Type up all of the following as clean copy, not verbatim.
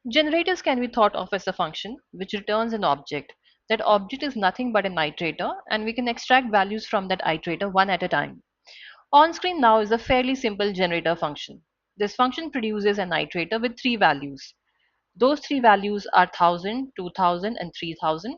Generators can be thought of as a function which returns an object. That object is nothing but an iterator, and we can extract values from that iterator one at a time. On screen now is a fairly simple generator function. This function produces an iterator with three values. Those three values are 1000, 2000, and 3000,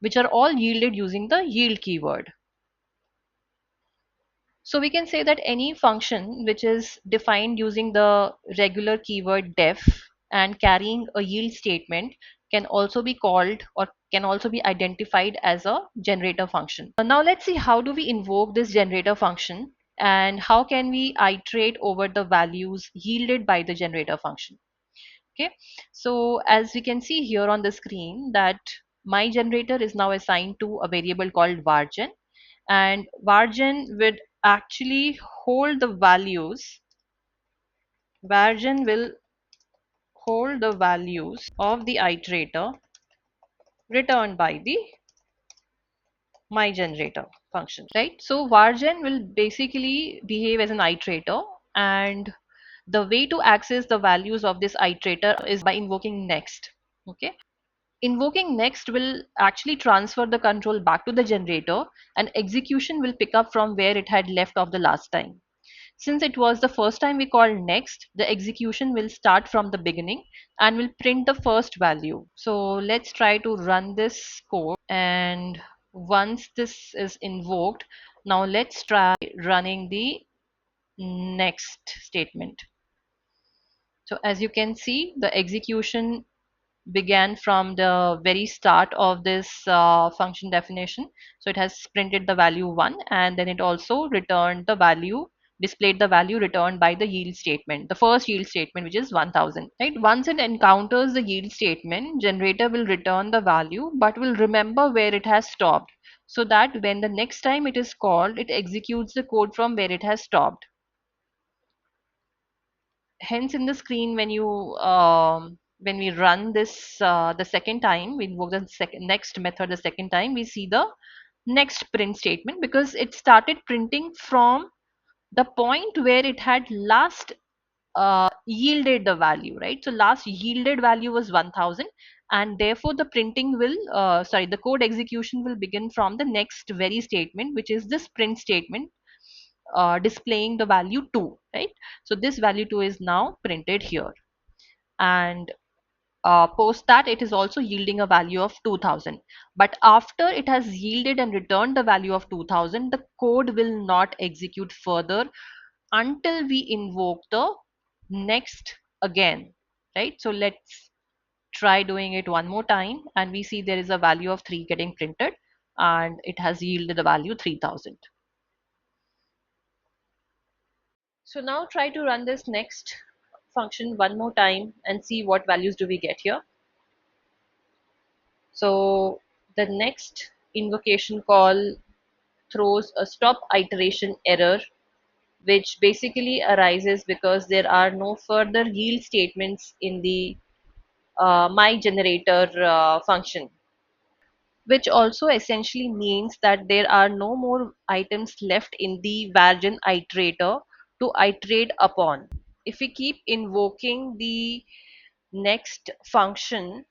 which are all yielded using the yield keyword. So we can say that any function which is defined using the regular keyword def and carrying a yield statement can also be called or can also be identified as a generator function. Now let's see how do we invoke this generator function and how can we iterate over the values yielded by the generator function. Okay, so as we can see here on the screen that my generator is now assigned to a variable called vargen, and vargen would actually hold the values. Vargen will hold the values of the iterator returned by the my generator function, right? So vargen will basically behave as an iterator, and the way to access the values of this iterator is by invoking next. Okay, invoking next will actually transfer the control back to the generator, and execution will pick up from where it had left off the last time. Since it was the first time we called next, the execution will start from the beginning and will print the first value. So let's try to run this code, and once this is invoked, now let's try running the next statement. So as you can see, the execution began from the very start of this function definition. So it has printed the value 1, and then it also returned the value, displayed the value returned by the yield statement, the first yield statement, which is 1000. Right? Once it encounters the yield statement, generator will return the value but will remember where it has stopped, so that when the next time it is called, it executes the code from where it has stopped. Hence in the screen when we run this the second time, we invoke the second next method the second time, we see the next print statement because it started printing from the point where it had last yielded the value, right? So last yielded value was 1000, and therefore the printing will the code execution will begin from the next very statement, which is this print statement, displaying the value 2, right? So this value 2 is now printed here, and post that it is also yielding a value of 2000. But after it has yielded and returned the value of 2000, the code will not execute further until we invoke the next again, right? So let's try doing it one more time, and we see there is a value of 3 getting printed, and it has yielded the value 3000. So now try to run this next function one more time and see what values do we get here. So the next invocation call throws a stop iteration error, which basically arises because there are no further yield statements in the my generator function, which also essentially means that there are no more items left in the vargen iterator to iterate upon. If we keep invoking the next function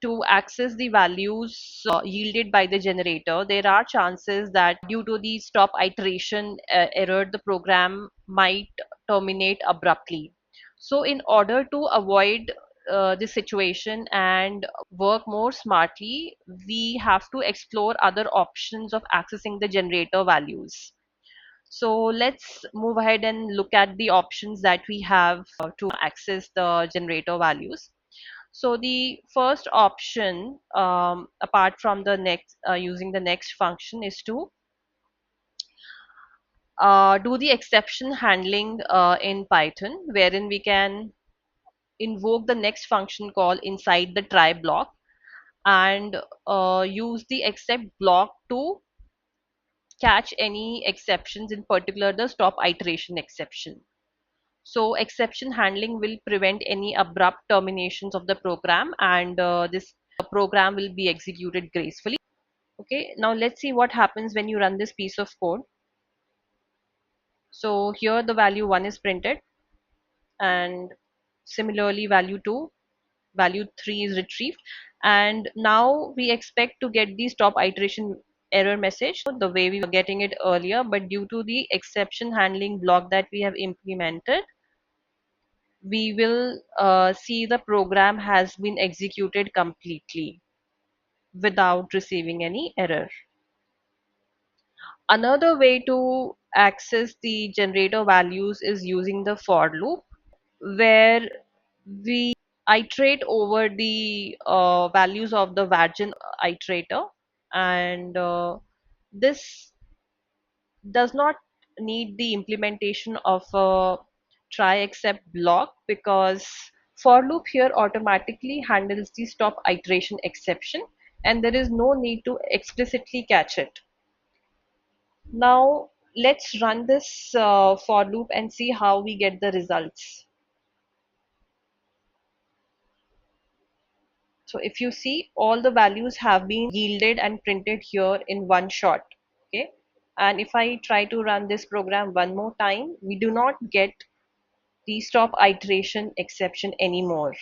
to access the values yielded by the generator, there are chances that due to the stop iteration error, the program might terminate abruptly. So in order to avoid this situation and work more smartly, we have to explore other options of accessing the generator values. So let's move ahead and look at the options that we have to access the generator values. So the first option, apart from the next, using the next function, is to do the exception handling in Python, wherein we can invoke the next function call inside the try block and use the except block to catch any exceptions, in particular the stop iteration exception. So exception handling will prevent any abrupt terminations of the program, and this program will be executed gracefully. Okay, now let's see what happens when you run this piece of code. So here the value 1 is printed, and similarly value 2. value 3 is retrieved, and now we expect to get the stop iteration error message the way we were getting it earlier, but due to the exception handling block that we have implemented, we will see the program has been executed completely without receiving any error. Another way to access the generator values is using the for loop, where we iterate over the values of the Vargin iterator, and this does not need the implementation of a try except block, because for loop here automatically handles the stop iteration exception, and there is no need to explicitly catch it. Now let's run this for loop and see how we get the results. So if you see, all the values have been yielded and printed here in one shot. Okay. And if I try to run this program one more time, we do not get the stop iteration exception anymore.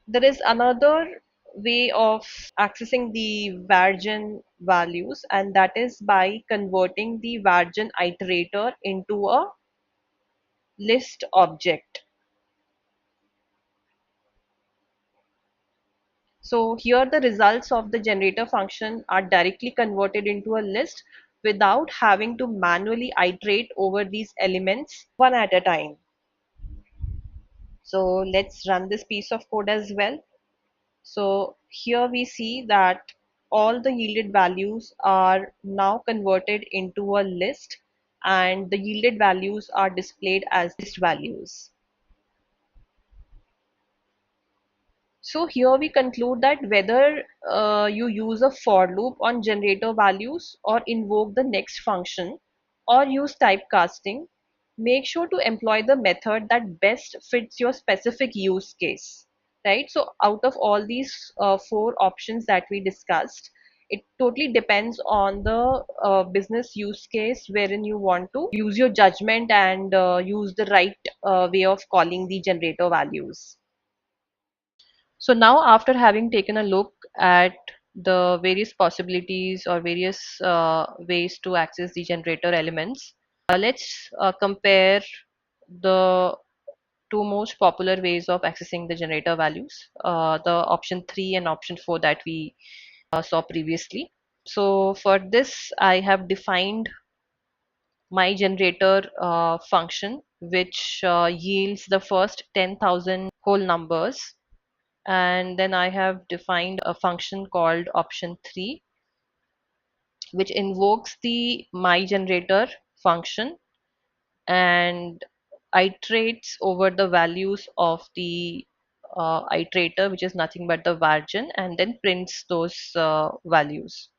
There is another way of accessing the Vargen values, and that is by converting the Vargen iterator into a list object. So here the results of the generator function are directly converted into a list without having to manually iterate over these elements one at a time. So let's run this piece of code as well. So here we see that all the yielded values are now converted into a list, and the yielded values are displayed as list values. So here we conclude that whether you use a for loop on generator values or invoke the next function or use typecasting, make sure to employ the method that best fits your specific use case, right? So out of all these four options that we discussed, it totally depends on the business use case wherein you want to use your judgment and use the right way of calling the generator values. So now, after having taken a look at the various possibilities or various ways to access the generator elements, let's compare the two most popular ways of accessing the generator values, the option 3 and option 4 that we saw previously. So for this, I have defined my generator function, which yields the first 10,000 whole numbers, and then I have defined a function called option 3, which invokes the myGenerator function and iterates over the values of the iterator, which is nothing but the vargen, and then prints those values.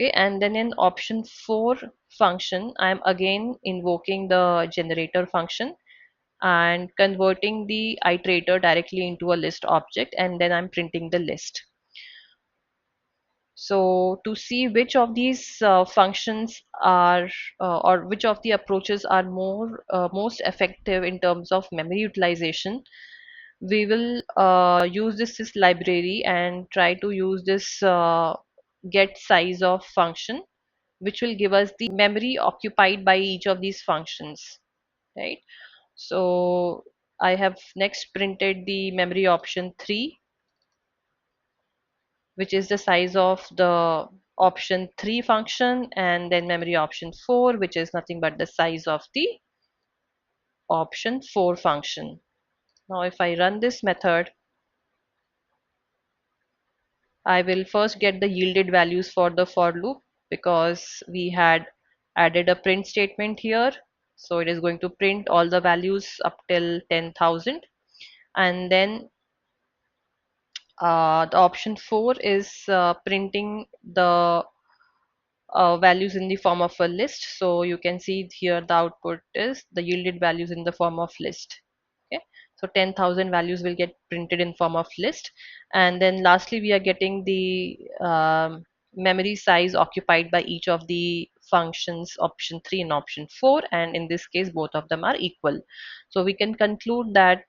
Okay, and then in option 4 function, I'm again invoking the generator function and converting the iterator directly into a list object, and then I'm printing the list. So to see which of these functions are or which of the approaches are most effective in terms of memory utilization, we will use this library and try to use this get size of function, which will give us the memory occupied by each of these functions, right? So I have next printed the memory option 3, which is the size of the option 3 function, and then memory option 4, which is nothing but the size of the option 4 function. Now if I run this method, I will first get the yielded values for the for loop, because we had added a print statement here. So it is going to print all the values up till 10,000, and then the option 4 is printing the values in the form of a list. So you can see here the output is the yielded values in the form of list. Okay, so 10,000 values will get printed in form of list, and then lastly we are getting the memory size occupied by each of the functions, option 3 and option 4, and in this case both of them are equal. So we can conclude that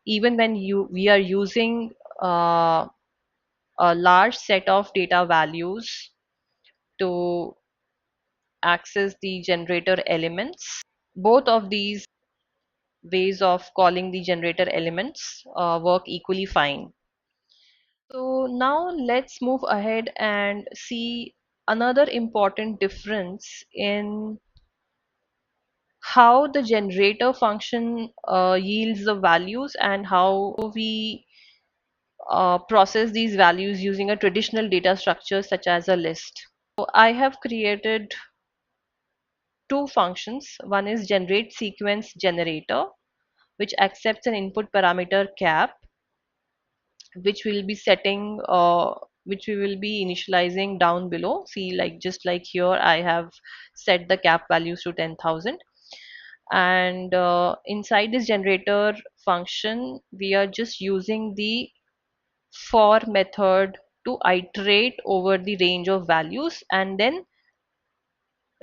even when we are using uh, a large set of data values to access the generator elements, both of these ways of calling the generator elements work equally fine. So now let's move ahead and see another important difference in how the generator function yields the values and how we process these values using a traditional data structure such as a list. So I have created two functions. One is generate sequence generator, which accepts an input parameter cap, which will be setting which we will be initializing down below. See, like just like here I have set the cap values to 10,000, and inside this generator function we are just using the for method to iterate over the range of values and then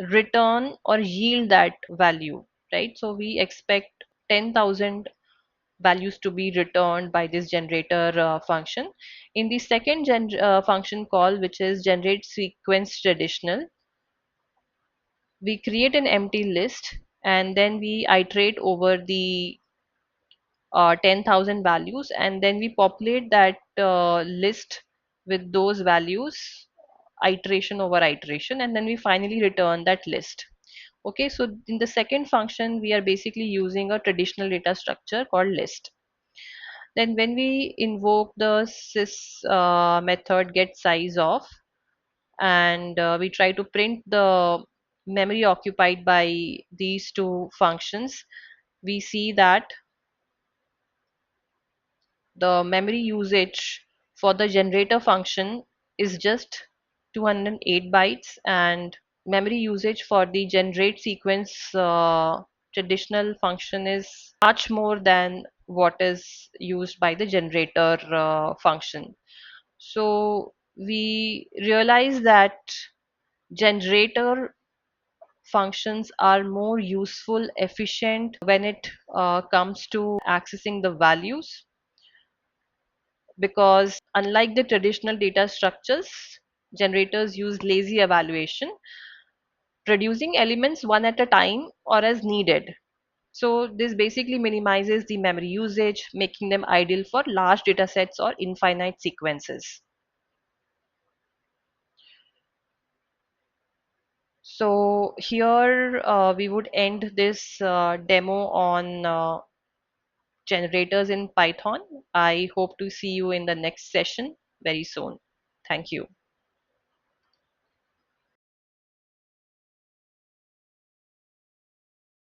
return or yield that value, right? So we expect 10,000 values to be returned by this generator function. In the second function call, which is generate sequence traditional, we create an empty list and then we iterate over the 10,000 values, and then we populate that list with those values iteration over iteration, and then we finally return that list. Okay, so in the second function we are basically using a traditional data structure called list. Then when we invoke the sys method get size of, and we try to print the memory occupied by these two functions, we see that the memory usage for the generator function is just 208 bytes, and memory usage for the generate sequence traditional function is much more than what is used by the generator function. So we realize that generator functions are more useful, efficient when it comes to accessing the values, because unlike the traditional data structures, generators use lazy evaluation, producing elements one at a time or as needed. So this basically minimizes the memory usage, making them ideal for large data sets or infinite sequences. So here we would end this demo on generators in Python. I hope to see you in the next session very soon. Thank you.